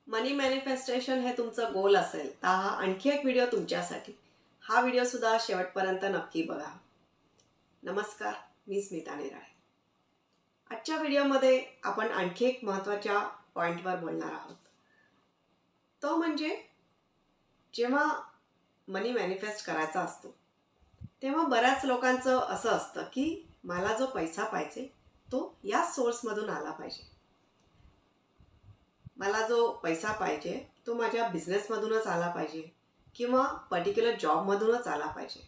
मनी manifestation हे तुमचं गोल असेल तर हा आणखी एक व्हिडिओ तुमच्यासाठी. हा व्हिडिओसुद्धा शेवटपर्यंत नक्की बघा. नमस्कार, मी स्मिता निराळे. आजच्या व्हिडिओमध्ये आपण आणखी एक महत्त्वाच्या पॉईंटवर बोलणार आहोत. तो म्हणजे जेव्हा मनी मॅनिफेस्ट करायचा असतो तेव्हा बऱ्याच लोकांचं असं असतं की मला जो पैसा पाहिजे तो या सोर्समधून आला पाहिजे. मला जो पैसा पाहिजे तो माझ्या बिझनेसमधूनच आला पाहिजे किंवा पर्टिक्युलर जॉबमधूनच आला पाहिजे,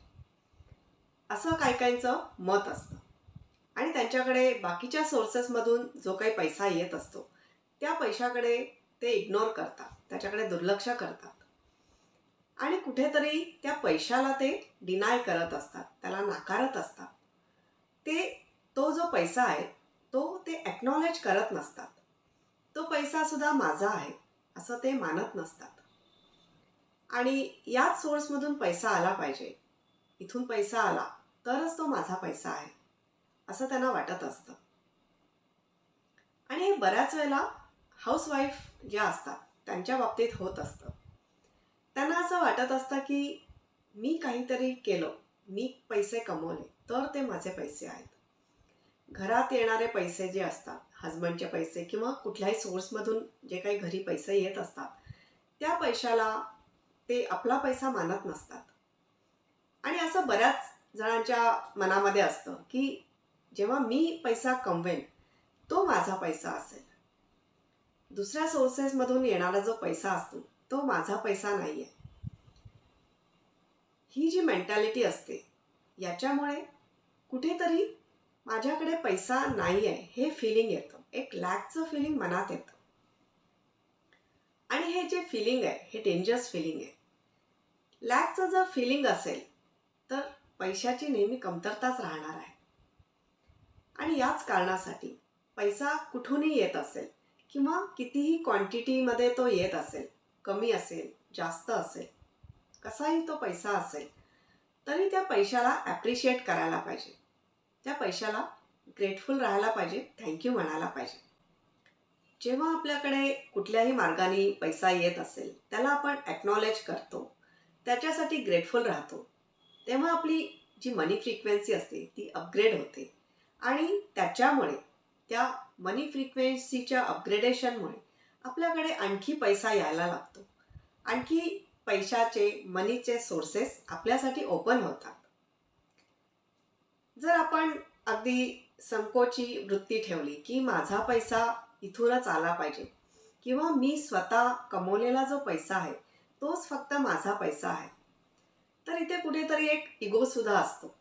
असं काही काहींचं मत असतं. आणि त्यांच्याकडे बाकीच्या सोर्सेसमधून जो काही पैसा येत असतो त्या पैशाकडे ते इग्नोर करतात, त्याच्याकडे दुर्लक्ष करतात आणि कुठेतरी त्या पैशाला ते डिनाय करत असतात, त्याला नाकारत असतात. तो जो पैसा आहे तो ते ॲक्नॉलेज करत नसतात. तो पैसासुद्धा माझा आहे असं ते मानत नसतात. आणि याच सोर्समधून पैसा आला पाहिजे, इथून पैसा आला तरच तो माझा पैसा आहे असं त्यांना वाटत असतं. आणि हे बऱ्याच वेळेला हाऊसवाईफ ज्या असतात त्यांच्या बाबतीत होत असतं. त्यांना असं वाटत असतं की मी काहीतरी केलं, मी पैसे कमवले तर ते माझे पैसे आहेत. घरात येणारे पैसे जे असतात, हजबंडचे पैसे किंवा कुठल्याही सोर्समधून जे काही घरी पैसे येत असतात त्या पैशाला ते आपला पैसा मानत नसतात. आणि असं बऱ्याच जणांच्या मनामध्ये असतं की जेव्हा मी पैसा कमवेन तो माझा पैसा असेल, दुसऱ्या सोर्सेसमधून येणारा जो पैसा असतो तो माझा पैसा नाही आहे. ही जी मेंटॅलिटी असते याच्यामुळे कुठेतरी माझ्याकडे पैसा नाही आहे हे फिलिंग येतं, एक लॅकचं फिलिंग मनात येतं. आणि हे जे फिलिंग आहे हे डेंजरस फिलिंग आहे. लॅकचं जर फिलिंग असेल तर पैशाची नेहमी कमतरताच राहणार आहे. आणि याच कारणासाठी पैसा कुठूनही येत असेल किंवा कितीही क्वांटिटीमध्ये तो येत असेल, कमी असेल जास्त असेल, कसाही तो पैसा असेल तरी त्या पैशाला ॲप्रिशिएट करायला पाहिजे, त्या पैशाला ग्रेटफुल राहायला पाहिजे, थँक्यू म्हणायला पाहिजे. जेव्हा आपल्याकडे कुठल्याही मार्गाने पैसा येत असेल त्याला आपण ॲक्नॉलेज करतो, त्याच्यासाठी ग्रेटफुल राहतो, तेव्हा आपली जी मनी फ्रिक्वेन्सी असते ती अपग्रेड होते. आणि त्याच्यामुळे त्या मनी फ्रिक्वेन्सीच्या अपग्रेडेशनमुळे आपल्याकडे आणखी पैसा यायला लागतो, आणखी पैशाचे मनीचे सोर्सेस आपल्यासाठी ओपन होतात. जर आपण अगदी संकोची वृत्ती ठेवली की माझा पैसा इथूनच आला पाहिजे किंवा मी स्वतः कमवलेला जो पैसा आहे तोच फक्त माझा पैसा आहे, तर इथे कुठेतरी एक इगोसुद्धा असतो.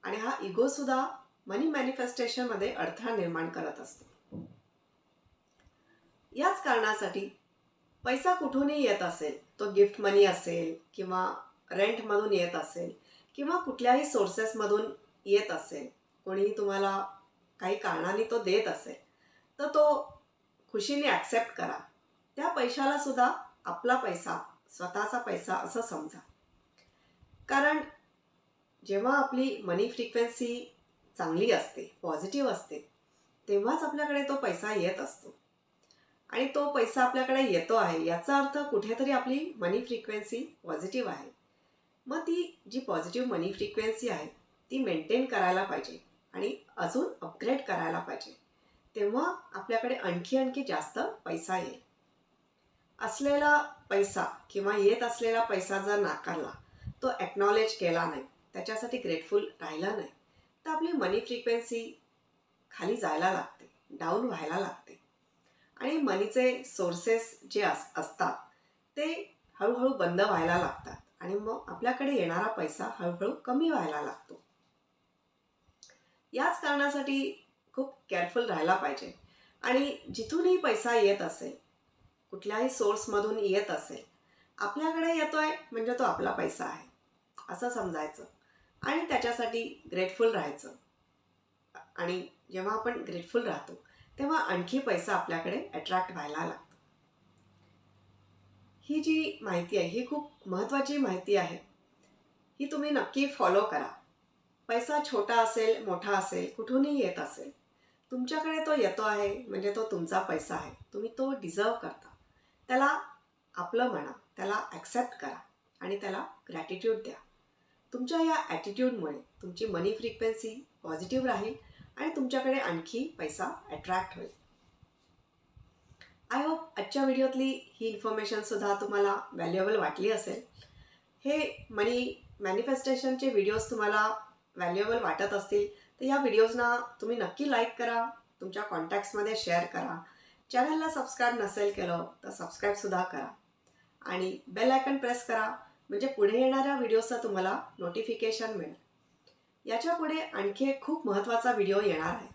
आणि हा इगोसुद्धा मनी मॅनिफेस्टेशनमध्ये अडथळा निर्माण करत असतो. याच कारणासाठी पैसा कुठूनही येत असेल, तो गिफ्ट मनी असेल किंवा रेंटमधून येत असेल किंवा कुठल्याही सोर्सेसमधून येत असेल, कोणीही तुम्हाला काही कारणाने तो देत असेल तर तो खुशीने ॲक्सेप्ट करा. त्या पैशाला सुद्धा आपला पैसा, स्वतःचा पैसा असं समजा. कारण जेव्हा आपली मनी फ्रिक्वेन्सी चांगली असते, पॉझिटिव्ह असते, तेव्हाच आपल्याकडे तो पैसा येत असतो. आणि तो पैसा आपल्याकडे येतो आहे याचा अर्थ कुठेतरी आपली मनी फ्रिक्वेन्सी पॉझिटिव्ह आहे. मग ती जी पॉझिटिव्ह मनी फ्रिक्वेन्सी आहे ती मेंटेन करायला पाहिजे आणि अजून अपग्रेड करायला पाहिजे, तेव्हा आपल्याकडे आणखी जास्त पैसा येईल. असलेला पैसा किंवा येत असलेला पैसा जर नाकारला, तो ॲक्नॉलेज केला नाही, त्याच्यासाठी ग्रेटफुल राहिला नाही, तर आपली मनी फ्रिक्वेन्सी खाली जायला लागते, डाऊन व्हायला लागते. आणि मनीचे सोर्सेस जे असतात ते हळूहळू बंद व्हायला लागतात आणि मग आपल्याकडे येणारा पैसा हळूहळू कमी व्हायला लागतो. याच कारणासाठी खूप केअरफुल राहायला पाहिजे. आणि जिथूनही पैसा येत असेल, कुठल्याही सोर्समधून येत असेल, आपल्याकडे येतोय म्हणजे तो आपला पैसा आहे असं समजायचं आणि त्याच्यासाठी ग्रेटफुल राहायचं. आणि जेव्हा आपण ग्रेटफुल राहतो तेव्हा आणखी पैसा आपल्याकडे अट्रॅक्ट व्हायला लागतो. ही जी माहिती आहे ही खूप महत्त्वाची माहिती आहे, ही तुम्ही नक्की फॉलो करा. पैसा छोटा असेल मोठा असेल कुठूनही येत असेल, तुमच्याकडे तो येतो आहे म्हणजे तो तुमचा पैसा आहे, तुम्ही तो डिझर्व करता. त्याला आपलं म्हणा, त्याला ॲक्सेप्ट करा आणि त्याला ग्रॅटिट्यूड द्या. तुमच्या या ॲटिट्यूडमुळे तुमची मनी फ्रिक्वेन्सी पॉझिटिव्ह राहील आणि तुमच्याकडे आणखी पैसा अट्रॅक्ट होईल. आय होप आजच्या व्हिडिओतली ही इन्फॉर्मेशनसुद्धा तुम्हाला व्हॅल्युएबल वाटली असेल. हे मनी मॅनिफेस्टेशनचे व्हिडिओज तुम्हाला व्हॅल्युएबल वाटत असतील तर या व्हिडिओजना तुम्ही नक्की लाईक करा, तुमच्या कॉन्टॅक्ट्समध्ये शेअर करा. चॅनलला सबस्क्राईब नसेल केलं तर सबस्क्राईबसुद्धा करा आणि बेल आयकन प्रेस करा, म्हणजे पुढे येणाऱ्या व्हिडिओचं तुम्हाला नोटिफिकेशन मिळेल. याच्या पुढे आणखी एक खूप महत्त्वाचा व्हिडिओ येणार आहे,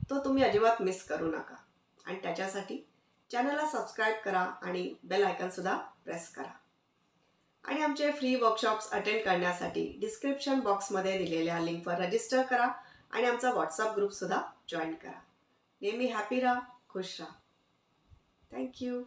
तो तुम्ही अजिबात मिस करू नका. आणि त्याच्यासाठी चॅनलला सबस्क्राईब करा आणि बेल आयकनसुद्धा प्रेस करा. आणि आमचे फ्री वर्कशॉप्स अटेंड करण्यासाठी डिस्क्रिप्शन बॉक्समध्ये दिलेल्या लिंकवर रजिस्टर करा आणि आमचा व्हॉट्सअप ग्रुपसुद्धा जॉईन करा. नेहमी हॅपी राहा, खुश राहा. थँक्यू.